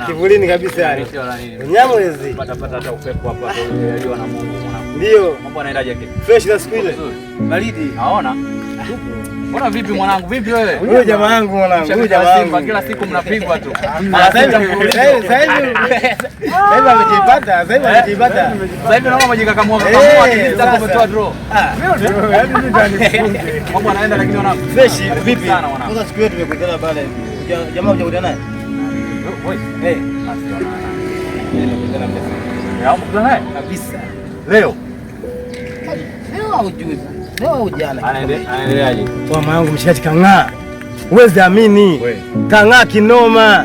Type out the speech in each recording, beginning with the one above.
Kivulini kabisa yani. Nyama hizi. Pata hata upepo hapa ndio na Mungu mwanangu. Ndio. Mambo yanaendaje kile? Fresh na siku ile. Baridi. Naona. Mbona vipi mwanangu? Vipi wewe? Huyo jamaa wangu mwanangu. Huyo jamaa wangu. Kila siku mnapigwa tu. Sasa hivi amejipata. Sasa hivi naona majikakamua akijitaka kumetoa draw. Mambo yanaenda lakini wana fresh vipi? Sasa siku yetu tumekutana pale. Jamaa hujakutana naye? Kabisa. Leo hujui. Leo jana. Anaendeleaje? Kwa maana yangu mshikati kang'aa. Huwezi amini. Kang'aa kinoma.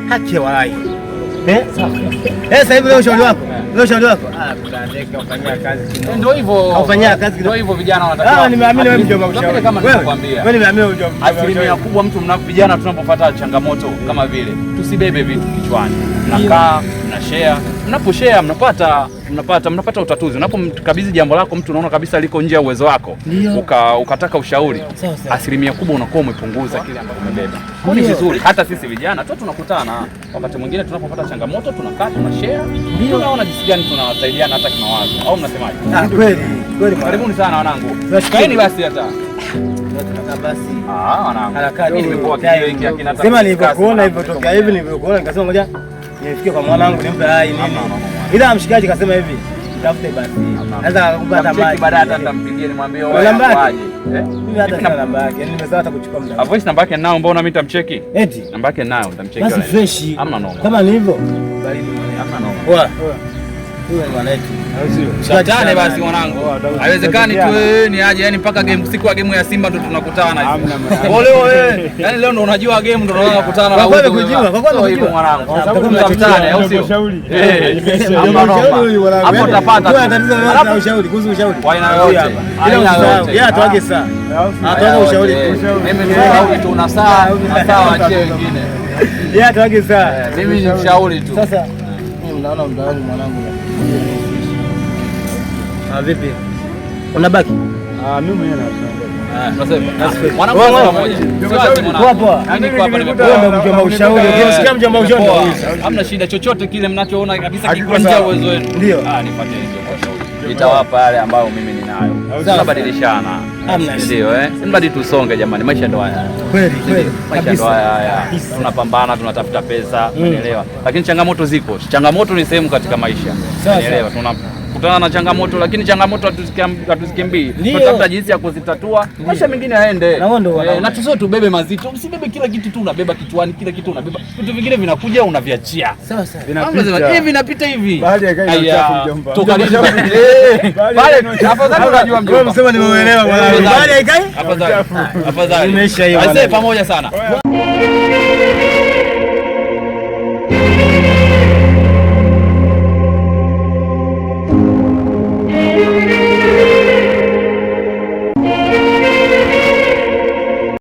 Haki walai. Sasa hivi leo ushauri wako? Kutaandika ufanyia kazi kinoma. Ndio hivyo. Ufanyia kazi kinoma. Ndio hivyo vijana wanatakiwa. Nimeamini wewe mjomba ushauri. Kama nilivyokuambia. Wewe nimeamini mjomba. Asilimia kubwa mtu vijana tunapopata changamoto kama vile tusibebe vitu kichwani. Mnakaa, mnashare. Mnaposhare mnapata utatuzi. Unapomkabidhi jambo lako mtu unaona kabisa liko nje ya uwezo wako. Ukataka ushauri. Asilimia kubwa unakuwa umepunguza kile ambacho umebeba. Ni vizuri hata sisi vijana tu tunakutana. Wakati mwingine tunapopata changamoto tunakaa, tunashare. Tunaona jinsi gani tunawasaidiana hata kimawazo. Au mnasemaje? Kweli. Karibuni sana wanangu. Kaeni basi hata. Basi. Wanangu. Mimi nimekuwa kilio hiki akina. Sema nilipokuona hivyo tokea hivi nilivyokuona nikasema ngoja nifikie kwa mwanangu nimpe hai nini. Ila mshikaji kasema hivi, tafute basi. Naweza kukupa hata maji. Baadaye hata nitampigia nimwambie wewe aje. Mimi hata sina namba yake. Yaani nimesahau hata kuchukua muda. Voice namba yake nao, mbona mimi nitamcheki? Eti namba yake nao nitamcheki. Basi fresh. Hamna noma. Kama ni hivyo. Baridi mwana. Hamna noma. Poa. Wewe mwana wetu. Shatane basi mwanangu. Haiwezekani tu wewe ni aje yani mpaka siku ya game ya Simba ndo tunakutana hivi. Leo wewe yani leo ndo unajua game ndo tunakutana na wewe. Kwa kweli hivyo mwanangu. Tutakutana au sio? Hapo utapata. Kwa tatizo la ushauri, kuhusu ushauri. Kwa aina yote. Yeye atoage saa. Atoage ushauri. Mimi ni mshauri tu na saa waachie wengine. Yeye atoage saa. Mimi ni mshauri tu. Sasa mimi naona muda wangu mwanangu. Vipi? Unabaki? Mimi mwenyewe nasema. Mwanangu pamoja. Poa. Yaani kwa hapa nimekuwa mjomba ushauri. Ukisikia mjomba ushauri. Hamna shida chochote kile mnachoona kabisa kiko nje ya uwezo wenu. Ndio. Nifuate hizo ushauri. Nitawapa yale ambayo mimi ninayo. Tunabadilishana. Ndio Mbadi tusonge jamani. Maisha ndo haya. Kweli. Maisha ndo haya. Tunapambana, tunatafuta pesa, unaelewa. Lakini changamoto ziko. Changamoto ni sehemu katika maisha. Unaelewa. Tunakutana na changamoto lakini changamoto hatuzikimbii. Tunatafuta jinsi ya kuzitatua. Maisha mengine yaende. Na tusio tubebe mazito. Usibebe kila kitu tu unabeba kichwani, kila kitu unabeba. Vitu vingine vinakuja unaviachia. Sawa. Vinapita hivi. Baada ya kazi uchafu mjomba. Tukalisha. Pale afadhali unajua mjomba. Wewe msema nimeelewa mwanangu. Baada ya kazi? Afadhali. Imeisha hiyo. Pamoja sana.